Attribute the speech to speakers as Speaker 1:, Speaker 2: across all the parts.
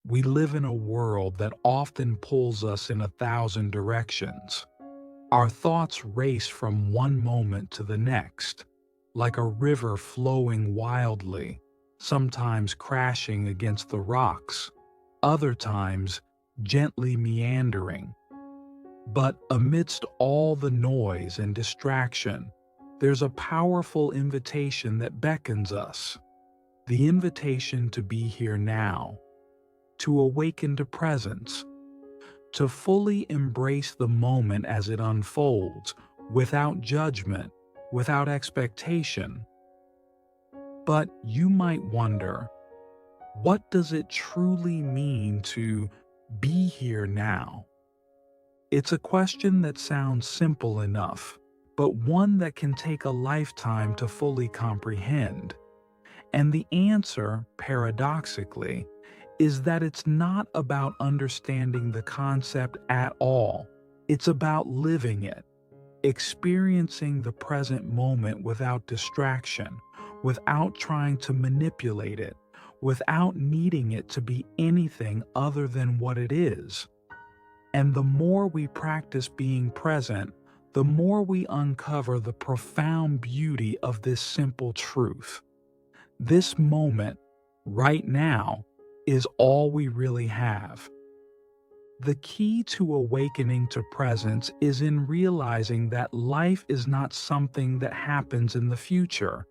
Speaker 1: We live in a world that often pulls us in 1,000 directions. Our thoughts race from one moment to the next, like a river flowing wildly, sometimes crashing against the rocks, other times gently meandering. But amidst all the noise and distraction, there's a powerful invitation that beckons us, the invitation to be here now, to awaken to presence, to fully embrace the moment as it unfolds, without judgment, without expectation. But you might wonder, what does it truly mean to be here now? It's a question that sounds simple enough, but one that can take a lifetime to fully comprehend. And the answer, paradoxically, is that it's not about understanding the concept at all. It's about living it, experiencing the present moment without distraction, without trying to manipulate it, without needing it to be anything other than what it is. And the more we practice being present, the more we uncover the profound beauty of this simple truth. This moment, right now, is all we really have. The key to awakening to presence is in realizing that life is not something that happens in the future.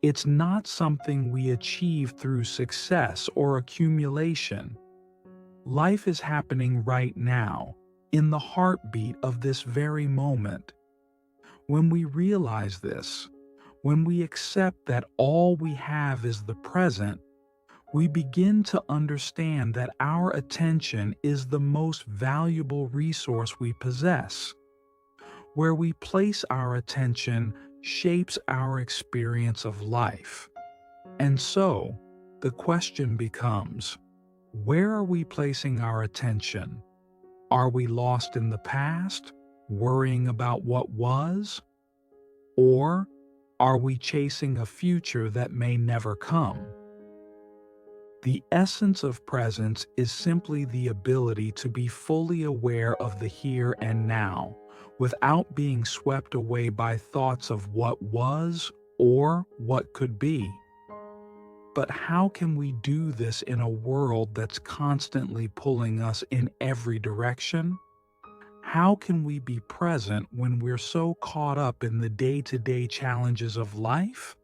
Speaker 1: It's not something we achieve through success or accumulation. Life is happening right now, in the heartbeat of this very moment. When we realize this, when we accept that all we have is the present, we begin to understand that our attention is the most valuable resource we possess. Where we place our attention shapes our experience of life. And so, the question becomes, where are we placing our attention? Are we lost in the past, worrying about what was? Or are we chasing a future that may never come? The essence of presence is simply the ability to be fully aware of the here and now, without being swept away by thoughts of what was or what could be. But how can we do this in a world that's constantly pulling us in every direction? How can we be present when we're so caught up in the day-to-day challenges of life?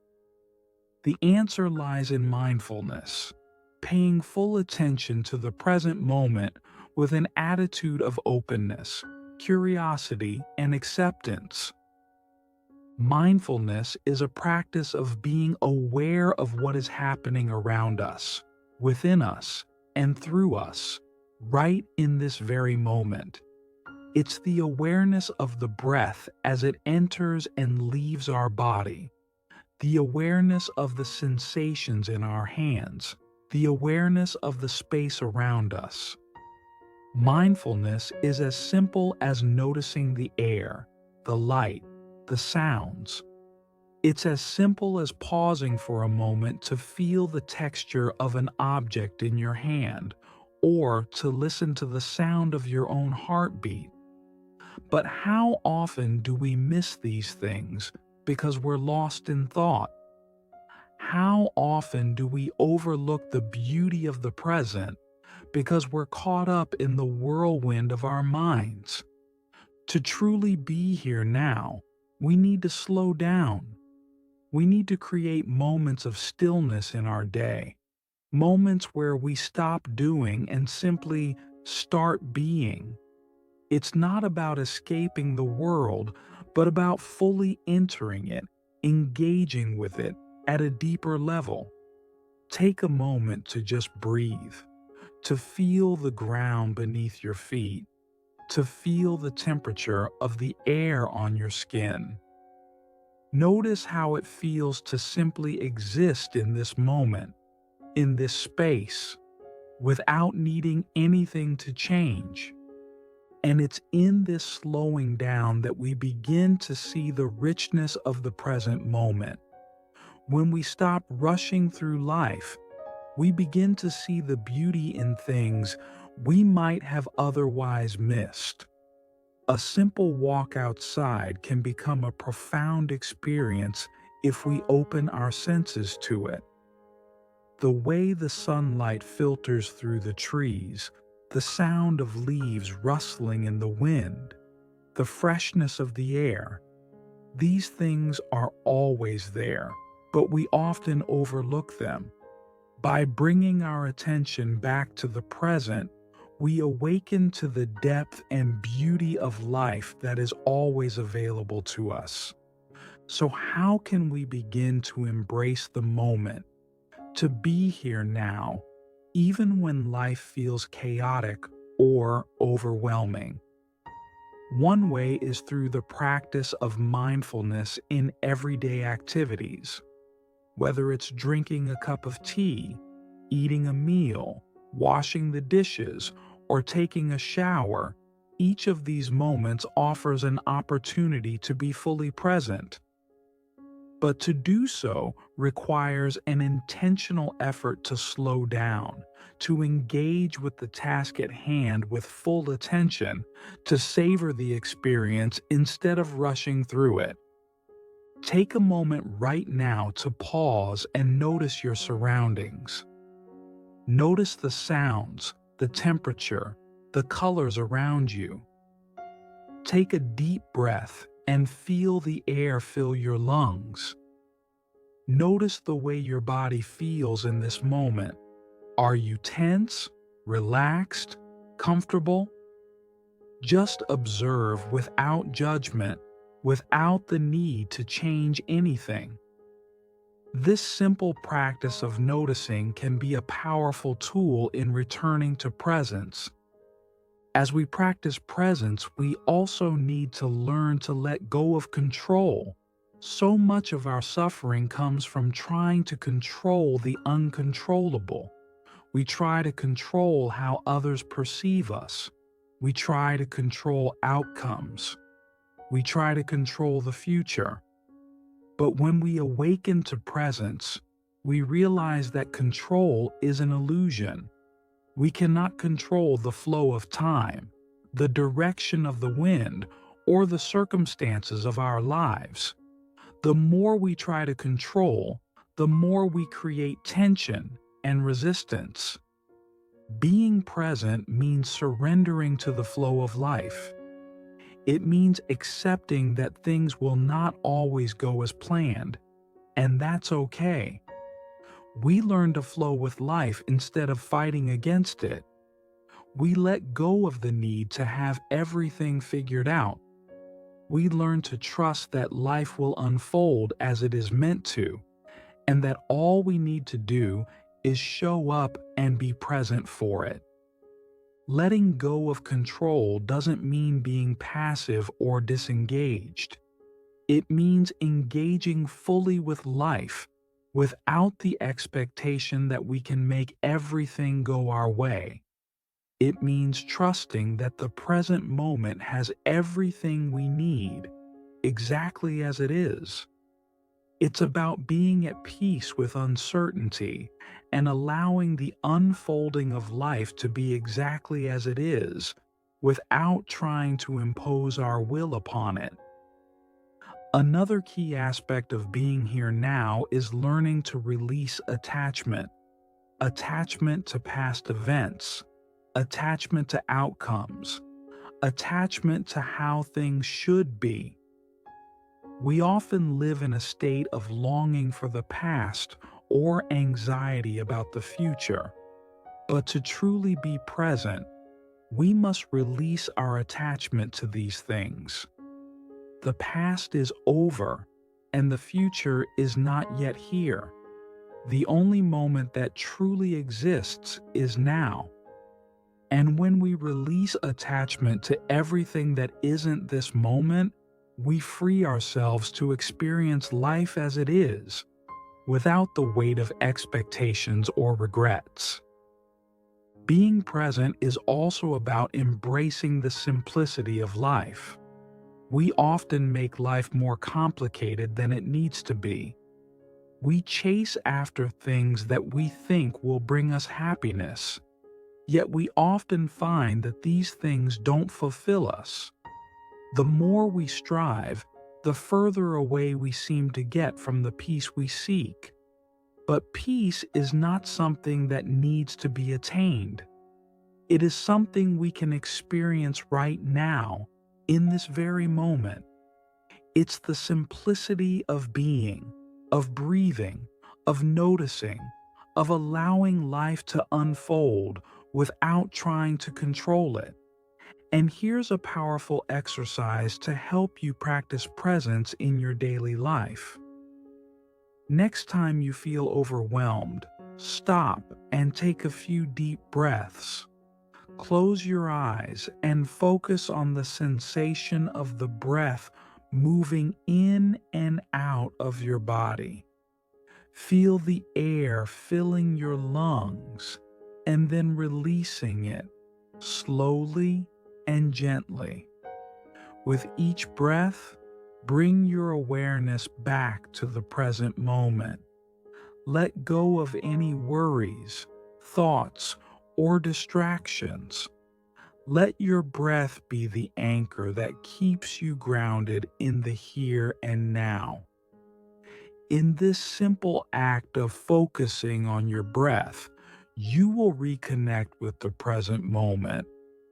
Speaker 1: The answer lies in mindfulness, paying full attention to the present moment with an attitude of openness, curiosity, and acceptance. Mindfulness is a practice of being aware of what is happening around us, within us, and through us, right in this very moment. It's the awareness of the breath as it enters and leaves our body, the awareness of the sensations in our hands, the awareness of the space around us. Mindfulness is as simple as noticing the air, the light, the sounds. It's as simple as pausing for a moment to feel the texture of an object in your hand, or to listen to the sound of your own heartbeat. But how often do we miss these things because we're lost in thought? How often do we overlook the beauty of the present because we're caught up in the whirlwind of our minds? To truly be here now, we need to slow down. We need to create moments of stillness in our day, moments where we stop doing and simply start being. It's not about escaping the world, but about fully entering it, engaging with it at a deeper level. Take a moment to just breathe, to feel the ground beneath your feet, to feel the temperature of the air on your skin. Notice how it feels to simply exist in this moment, in this space, without needing anything to change. And it's in this slowing down that we begin to see the richness of the present moment. When we stop rushing through life, We begin to see the beauty in things we might have otherwise missed. A simple walk outside can become a profound experience if we open our senses to it. The way the sunlight filters through the trees, the sound of leaves rustling in the wind, the freshness of the air, these things are always there, but we often overlook them. By bringing our attention back to the present, we awaken to the depth and beauty of life that is always available to us. So, how can we begin to embrace the moment, to be here now, even when life feels chaotic or overwhelming? One way is through the practice of mindfulness in everyday activities. Whether it's drinking a cup of tea, eating a meal, washing the dishes, or taking a shower, each of these moments offers an opportunity to be fully present. But to do so requires an intentional effort to slow down, to engage with the task at hand with full attention, to savor the experience instead of rushing through it. Take a moment right now to pause and notice your surroundings. Notice the sounds, the temperature, the colors around you. Take a deep breath and feel the air fill your lungs. Notice the way your body feels in this moment. Are you tense, relaxed, comfortable? Just observe without judgment, without the need to change anything. This simple practice of noticing can be a powerful tool in returning to presence. As we practice presence, we also need to learn to let go of control. So much of our suffering comes from trying to control the uncontrollable. We try to control how others perceive us. We try to control outcomes. We try to control the future. But when we awaken to presence, we realize that control is an illusion. We cannot control the flow of time, the direction of the wind, or the circumstances of our lives. The more we try to control, the more we create tension and resistance. Being present means surrendering to the flow of life. It means accepting that things will not always go as planned, and that's okay. We learn to flow with life instead of fighting against it. We let go of the need to have everything figured out. We learn to trust that life will unfold as it is meant to, and that all we need to do is show up and be present for it. Letting go of control doesn't mean being passive or disengaged. It means engaging fully with life without the expectation that we can make everything go our way. It means trusting that the present moment has everything we need, exactly as it is. It's about being at peace with uncertainty and allowing the unfolding of life to be exactly as it is, without trying to impose our will upon it. Another key aspect of being here now is learning to release attachment. Attachment to past events, attachment to outcomes, attachment to how things should be. We often live in a state of longing for the past or anxiety about the future. But to truly be present, we must release our attachment to these things. The past is over, and the future is not yet here. The only moment that truly exists is now. And when we release attachment to everything that isn't this moment, we free ourselves to experience life as it is, without the weight of expectations or regrets. Being present is also about embracing the simplicity of life. We often make life more complicated than it needs to be. We chase after things that we think will bring us happiness, yet we often find that these things don't fulfill us. The more we strive, the further away we seem to get from the peace we seek. But peace is not something that needs to be attained. It is something we can experience right now, in this very moment. It's the simplicity of being, of breathing, of noticing, of allowing life to unfold without trying to control it. And here's a powerful exercise to help you practice presence in your daily life. Next time you feel overwhelmed, stop and take a few deep breaths. Close your eyes and focus on the sensation of the breath moving in and out of your body. Feel the air filling your lungs and then releasing it slowly and gently. With each breath, bring your awareness back to the present moment. Let go of any worries, thoughts, or distractions. Let your breath be the anchor that keeps you grounded in the here and now. In this simple act of focusing on your breath, you will reconnect with the present moment,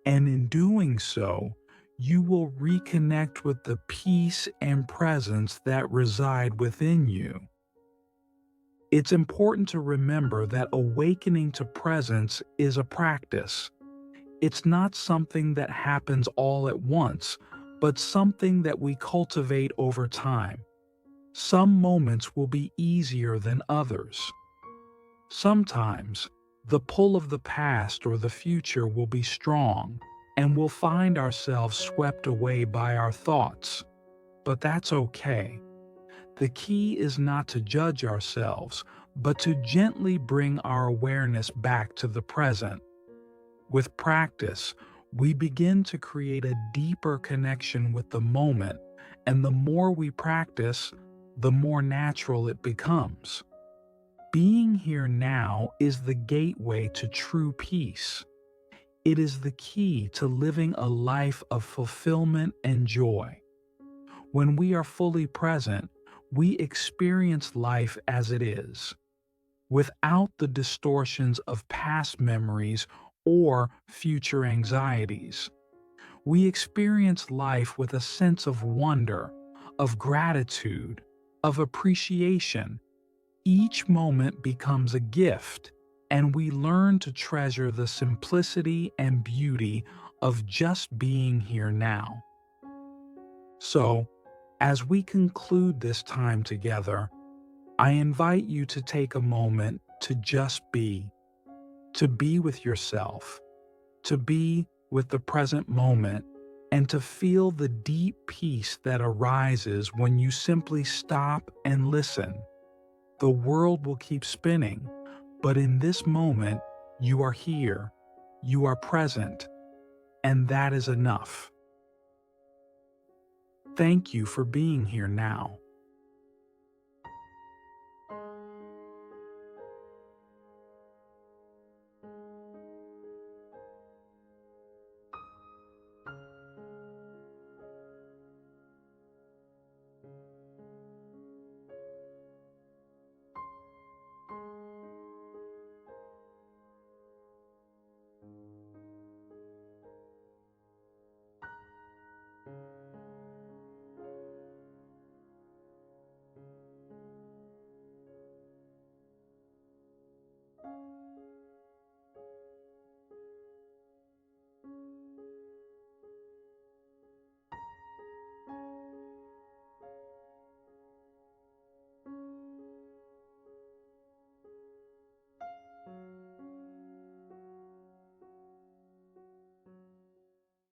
Speaker 1: and in doing so, you will reconnect with the peace and presence that reside within you. It's important to remember that awakening to presence is a practice. It's not something that happens all at once, but something that we cultivate over time. Some moments will be easier than others. Sometimes, the pull of the past or the future will be strong, and we'll find ourselves swept away by our thoughts. But that's okay. The key is not to judge ourselves, but to gently bring our awareness back to the present. With practice, we begin to create a deeper connection with the moment, and the more we practice, the more natural it becomes. Being here now is the gateway to true peace. It is the key to living a life of fulfillment and joy. When we are fully present, we experience life as it is, without the distortions of past memories or future anxieties. We experience life with a sense of wonder, of gratitude, of appreciation. Each moment becomes a gift, and we learn to treasure the simplicity and beauty of just being here now. So, as we conclude this time together, I invite you to take a moment to just be, to be with yourself, to be with the present moment, and to feel the deep peace that arises when you simply stop and listen. The world will keep spinning, but in this moment, you are here, you are present, and that is enough. Thank you for being here now.